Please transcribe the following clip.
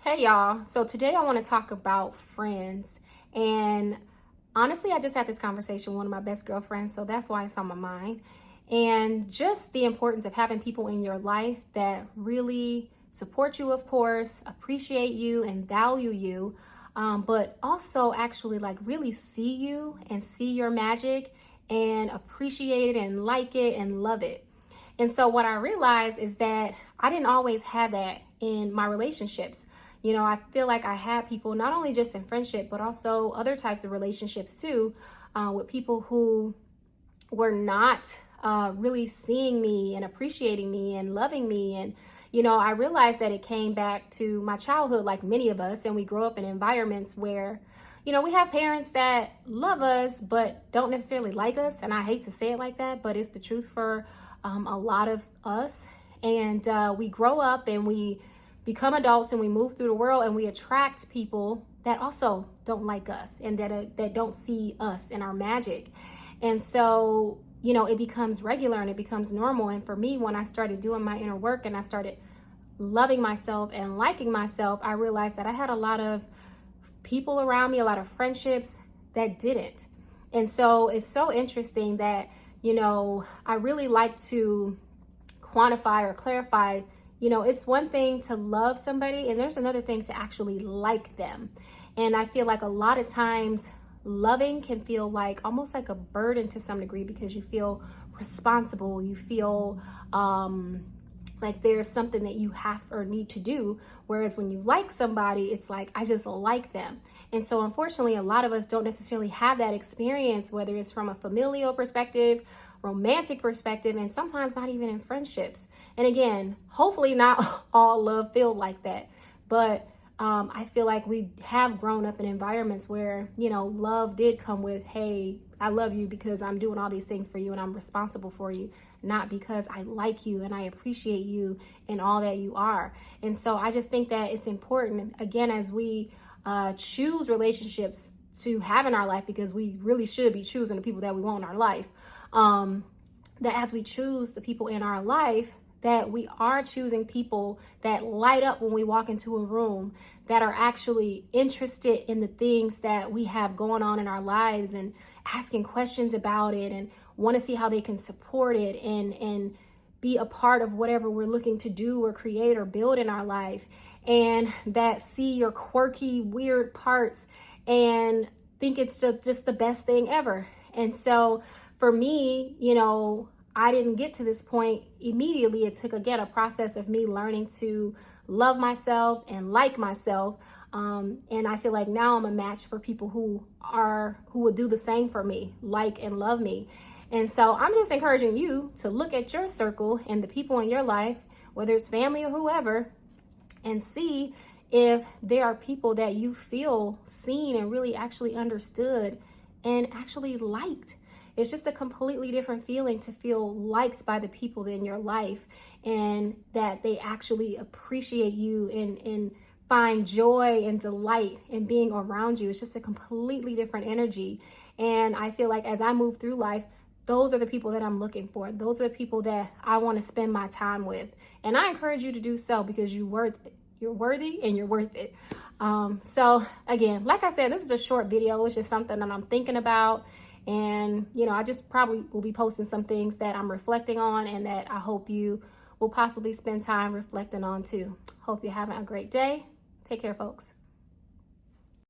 Hey y'all. So today I want to talk about friends. And honestly, I just had this conversation with one of my best girlfriends, so that's why it's on my mind. And just the importance of having people in your life that really support you, of course, appreciate you and value you, but also actually like really see you and see your magic and appreciate it and like it and love it. And so what I realized is that I didn't always have that in my relationships. I feel like I had people not only just in friendship, but also other types of relationships too, with people who were not really seeing me and appreciating me and loving me. And, I realized that it came back to my childhood, like many of us, and we grow up in environments where, we have parents that love us, but don't necessarily like us. And I hate to say it like that, but it's the truth for a lot of us. And we grow up and we become adults and we move through the world and we attract people that also don't like us and that don't see us and our magic. And so, it becomes regular and it becomes normal. And for me, when I started doing my inner work and I started loving myself and liking myself, I realized that I had a lot of people around me, a lot of friendships that didn't. And so it's so interesting that, I really like to quantify or clarify. It's one thing to love somebody and there's another thing to actually like them. And I feel like a lot of times loving can feel like almost like a burden to some degree because you feel responsible, you feel like there's something that you have or need to do. Whereas when you like somebody, it's like, I just like them. And so unfortunately, a lot of us don't necessarily have that experience, whether it's from a familial perspective, romantic perspective, and sometimes not even in friendships. And again, hopefully not all love feel like that. But I feel like we have grown up in environments where, love did come with, hey, I love you because I'm doing all these things for you and I'm responsible for you, not because I like you and I appreciate you and all that you are. And so I just think that it's important, again, as we choose relationships to have in our life, because we really should be choosing the people that we want in our life, that as we choose the people in our life, that we are choosing people that light up when we walk into a room, that are actually interested in the things that we have going on in our lives and asking questions about it and want to see how they can support it and be a part of whatever we're looking to do or create or build in our life, and that see your quirky, weird parts and think it's just the best thing ever. And so for me, I didn't get to this point immediately. It took, again, a process of me learning to love myself and like myself. And I feel like now I'm a match for people who will do the same for me, like and love me. And so I'm just encouraging you to look at your circle and the people in your life, whether it's family or whoever, and see if there are people that you feel seen and really actually understood and actually liked. It's just a completely different feeling to feel liked by the people in your life and that they actually appreciate you and find joy and delight in being around you. It's just a completely different energy. And I feel like as I move through life, those are the people that I'm looking for. Those are the people that I want to spend my time with. And I encourage you to do so because you're worthy and you're worth it. So again, like I said, this is a short video. It's just something that I'm thinking about. And, I just probably will be posting some things that I'm reflecting on and that I hope you will possibly spend time reflecting on too. Hope you're having a great day. Take care, folks.